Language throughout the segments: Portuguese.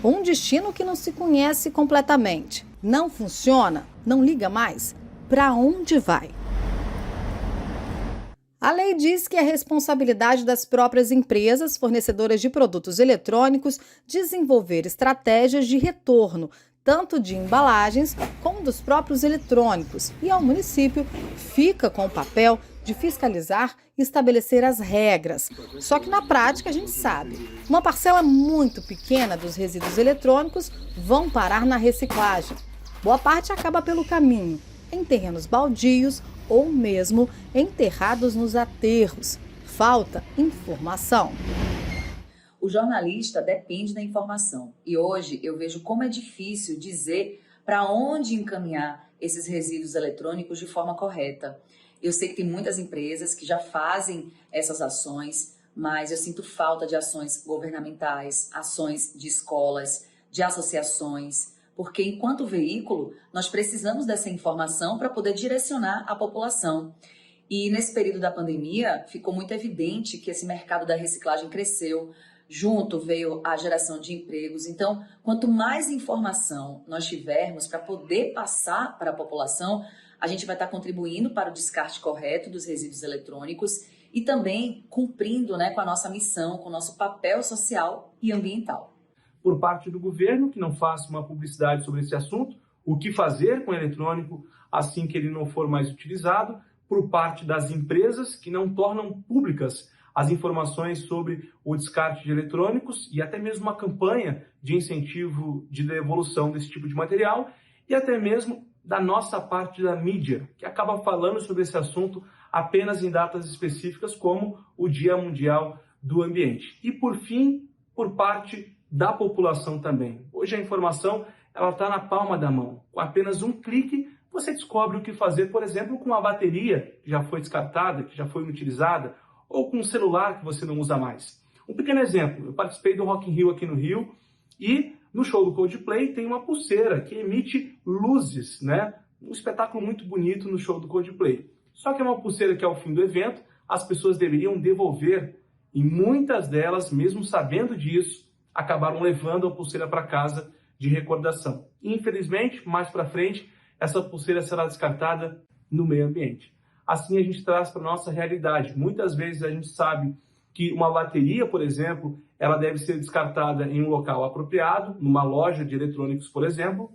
ou um destino que não se conhece completamente. Não funciona? Não liga mais? Para onde vai? A lei diz que é responsabilidade das próprias empresas fornecedoras de produtos eletrônicos desenvolver estratégias de retorno, tanto de embalagens como dos próprios eletrônicos, e ao município fica com o papel de fiscalizar e estabelecer as regras. Só que na prática a gente sabe, uma parcela muito pequena dos resíduos eletrônicos vão parar na reciclagem. Boa parte acaba pelo caminho, em terrenos baldios ou mesmo enterrados nos aterros. Falta informação. O jornalista depende da informação e hoje eu vejo como é difícil dizer para onde encaminhar esses resíduos eletrônicos de forma correta. Eu sei que tem muitas empresas que já fazem essas ações, mas eu sinto falta de ações governamentais, ações de escolas, de associações, porque enquanto veículo nós precisamos dessa informação para poder direcionar a população. E nesse período da pandemia ficou muito evidente que esse mercado da reciclagem cresceu. Junto veio a geração de empregos. Então, quanto mais informação nós tivermos para poder passar para a população, a gente vai estar contribuindo para o descarte correto dos resíduos eletrônicos e também cumprindo, com a nossa missão, com o nosso papel social e ambiental. Por parte do governo, que não faça uma publicidade sobre esse assunto, o que fazer com o eletrônico assim que ele não for mais utilizado, por parte das empresas, que não tornam públicas as informações sobre o descarte de eletrônicos e até mesmo uma campanha de incentivo de devolução desse tipo de material e até mesmo da nossa parte da mídia, que acaba falando sobre esse assunto apenas em datas específicas, como o Dia Mundial do Ambiente. E, por fim, por parte da população também. Hoje a informação está na palma da mão. Com apenas um clique, você descobre o que fazer, por exemplo, com uma bateria que já foi descartada, que já foi inutilizada, ou com um celular que você não usa mais. Um pequeno exemplo, eu participei do Rock in Rio aqui no Rio e no show do Coldplay tem uma pulseira que emite luzes, Um espetáculo muito bonito no show do Coldplay. Só que é uma pulseira que ao fim do evento as pessoas deveriam devolver e muitas delas, mesmo sabendo disso, acabaram levando a pulseira para casa de recordação. Infelizmente, mais para frente, essa pulseira será descartada no meio ambiente. Assim a gente traz para a nossa realidade. Muitas vezes a gente sabe que uma bateria, por exemplo, ela deve ser descartada em um local apropriado, numa loja de eletrônicos, por exemplo,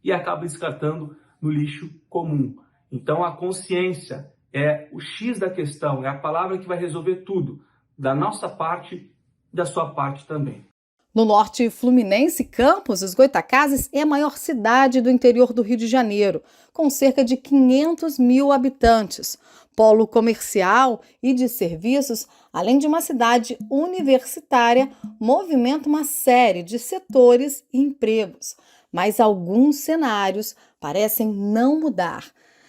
e acaba descartando no lixo comum. Então a consciência é o X da questão, é a palavra que vai resolver tudo, da nossa parte e da sua parte também. No norte fluminense, Campos dos Goytacazes é a maior cidade do interior do Rio de Janeiro, com cerca de 500 mil habitantes. Polo comercial e de serviços, além de uma cidade universitária, movimenta uma série de setores e empregos. Mas alguns cenários parecem não mudar.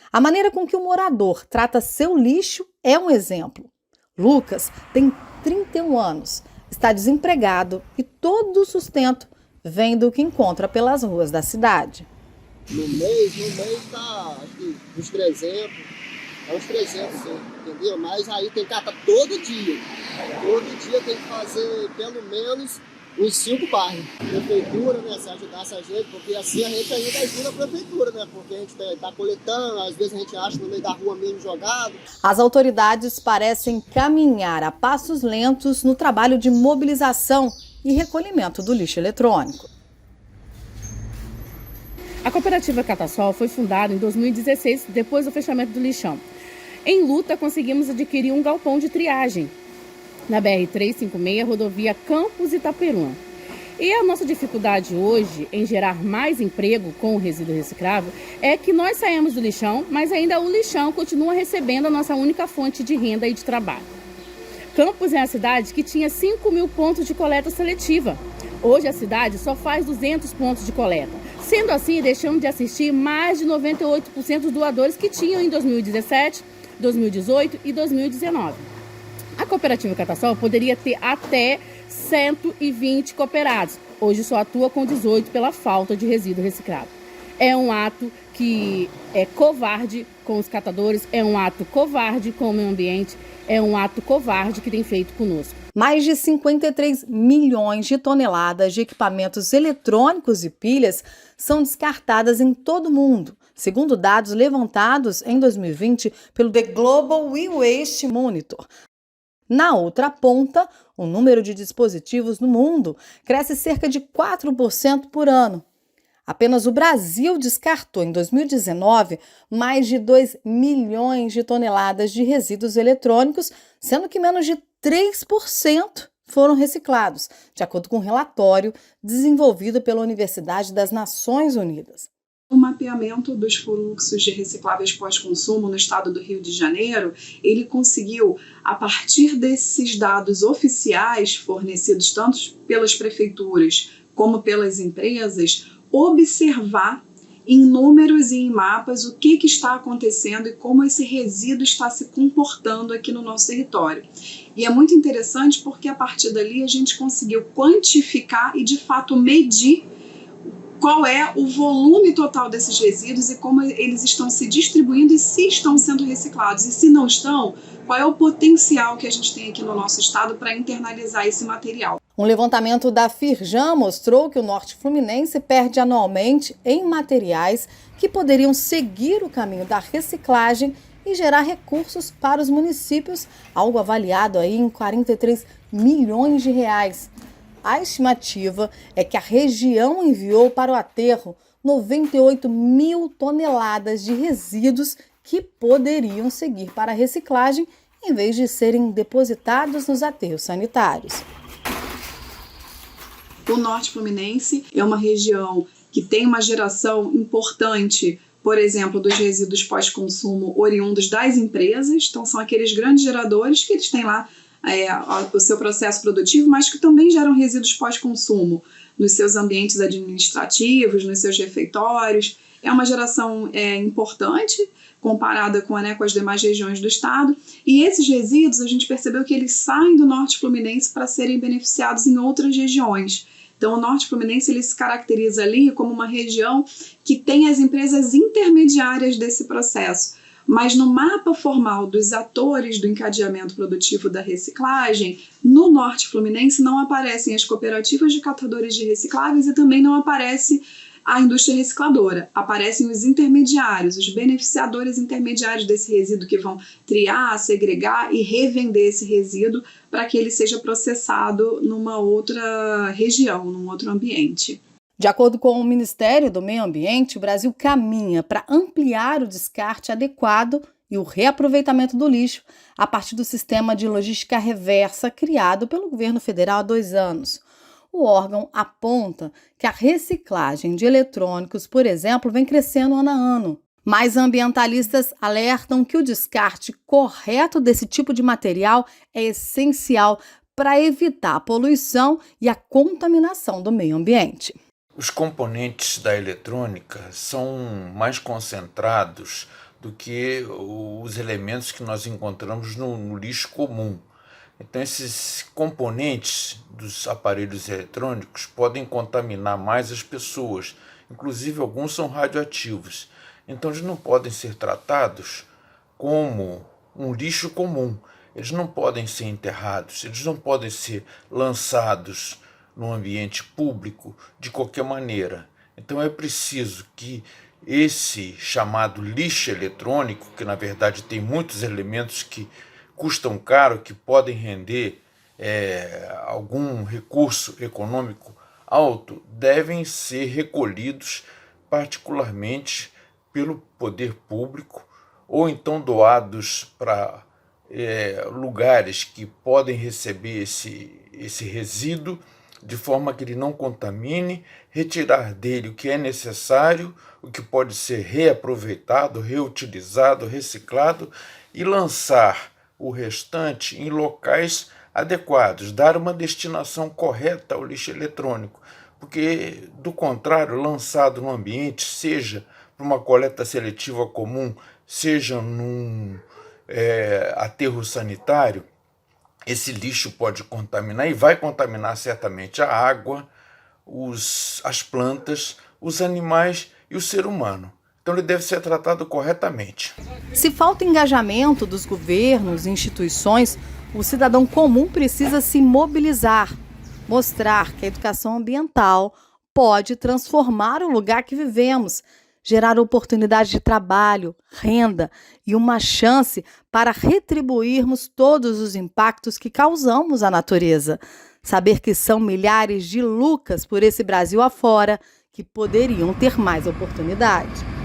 A maneira com que o morador trata seu lixo é um exemplo. Lucas tem 31 anos. Está desempregado e todo o sustento vem do que encontra pelas ruas da cidade. No mês está uns 300, uns 300, sim, entendeu? Mas aí tem que catar todo dia. Todo dia tem que fazer pelo menos uns 5 bairros. Prefeitura, se ajudasse a gente, porque assim a gente ainda ajuda a prefeitura, porque a gente está coletando, às vezes a gente acha no meio da rua mesmo jogado. As autoridades parecem caminhar a passos lentos no trabalho de mobilização e recolhimento do lixo eletrônico. A cooperativa Catassol foi fundada em 2016, depois do fechamento do lixão. Em luta, conseguimos adquirir um galpão de triagem na BR-356, rodovia Campos Itaperuã. E a nossa dificuldade hoje em gerar mais emprego com o resíduo reciclável é que nós saímos do lixão, mas ainda o lixão continua recebendo a nossa única fonte de renda e de trabalho. Campos é a cidade que tinha 5 mil pontos de coleta seletiva. Hoje a cidade só faz 200 pontos de coleta. Sendo assim, deixamos de assistir mais de 98% dos doadores que tinham em 2017, 2018 e 2019. A cooperativa Catassol poderia ter até 120 cooperados. Hoje só atua com 18 pela falta de resíduo reciclável. É um ato que é covarde com os catadores, é um ato covarde com o meio ambiente, é um ato covarde que tem feito conosco. Mais de 53 milhões de toneladas de equipamentos eletrônicos e pilhas são descartadas em todo o mundo, segundo dados levantados em 2020 pelo The Global E-Waste Monitor. Na outra ponta, o número de dispositivos no mundo cresce cerca de 4% por ano. Apenas o Brasil descartou em 2019 mais de 2 milhões de toneladas de resíduos eletrônicos, sendo que menos de 3% foram reciclados, de acordo com um relatório desenvolvido pela Universidade das Nações Unidas. O mapeamento dos fluxos de recicláveis pós-consumo no estado do Rio de Janeiro, ele conseguiu, a partir desses dados oficiais fornecidos tanto pelas prefeituras como pelas empresas, observar em números e em mapas o que está acontecendo e como esse resíduo está se comportando aqui no nosso território. E é muito interessante porque a partir dali a gente conseguiu quantificar e de fato medir qual é o volume total desses resíduos e como eles estão se distribuindo e se estão sendo reciclados. E se não estão, qual é o potencial que a gente tem aqui no nosso estado para internalizar esse material. Um levantamento da Firjan mostrou que o Norte Fluminense perde anualmente em materiais que poderiam seguir o caminho da reciclagem e gerar recursos para os municípios, algo avaliado aí em 43 milhões de reais. A estimativa é que a região enviou para o aterro 98 mil toneladas de resíduos que poderiam seguir para a reciclagem em vez de serem depositados nos aterros sanitários. O Norte Fluminense é uma região que tem uma geração importante, por exemplo, dos resíduos pós-consumo oriundos das empresas. Então, são aqueles grandes geradores que eles têm lá o seu processo produtivo, mas que também geram resíduos pós-consumo nos seus ambientes administrativos, nos seus refeitórios. É uma geração importante comparada com as demais regiões do estado. E esses resíduos, a gente percebeu que eles saem do Norte Fluminense para serem beneficiados em outras regiões. Então, o Norte Fluminense ele se caracteriza ali como uma região que tem as empresas intermediárias desse processo. Mas no mapa formal dos atores do encadeamento produtivo da reciclagem, no Norte Fluminense não aparecem as cooperativas de catadores de recicláveis e também não aparece a indústria recicladora. Aparecem os intermediários, os beneficiadores intermediários desse resíduo que vão triar, segregar e revender esse resíduo para que ele seja processado numa outra região, num outro ambiente. De acordo com o Ministério do Meio Ambiente, o Brasil caminha para ampliar o descarte adequado e o reaproveitamento do lixo a partir do sistema de logística reversa criado pelo governo federal há 2 anos. O órgão aponta que a reciclagem de eletrônicos, por exemplo, vem crescendo ano a ano. Mas ambientalistas alertam que o descarte correto desse tipo de material é essencial para evitar a poluição e a contaminação do meio ambiente. Os componentes da eletrônica são mais concentrados do que os elementos que nós encontramos no lixo comum. Então, esses componentes dos aparelhos eletrônicos podem contaminar mais as pessoas, inclusive alguns são radioativos. Então, eles não podem ser tratados como um lixo comum, eles não podem ser enterrados, eles não podem ser lançados no ambiente público de qualquer maneira. Então é preciso que esse chamado lixo eletrônico, que na verdade tem muitos elementos que custam caro, que podem render algum recurso econômico alto, devem ser recolhidos particularmente pelo poder público ou então doados para lugares que podem receber esse resíduo de forma que ele não contamine, retirar dele o que é necessário, o que pode ser reaproveitado, reutilizado, reciclado e lançar o restante em locais adequados, dar uma destinação correta ao lixo eletrônico, porque do contrário, lançado no ambiente, seja para uma coleta seletiva comum, seja num aterro sanitário, esse lixo pode contaminar e vai contaminar certamente a água, as plantas, os animais e o ser humano. Então ele deve ser tratado corretamente. Se falta engajamento dos governos e instituições, O cidadão comum precisa se mobilizar, mostrar que a educação ambiental pode transformar o lugar que vivemos, gerar oportunidade de trabalho, renda e uma chance para retribuirmos todos os impactos que causamos à natureza. Saber que são milhares de Lucas por esse Brasil afora que poderiam ter mais oportunidade.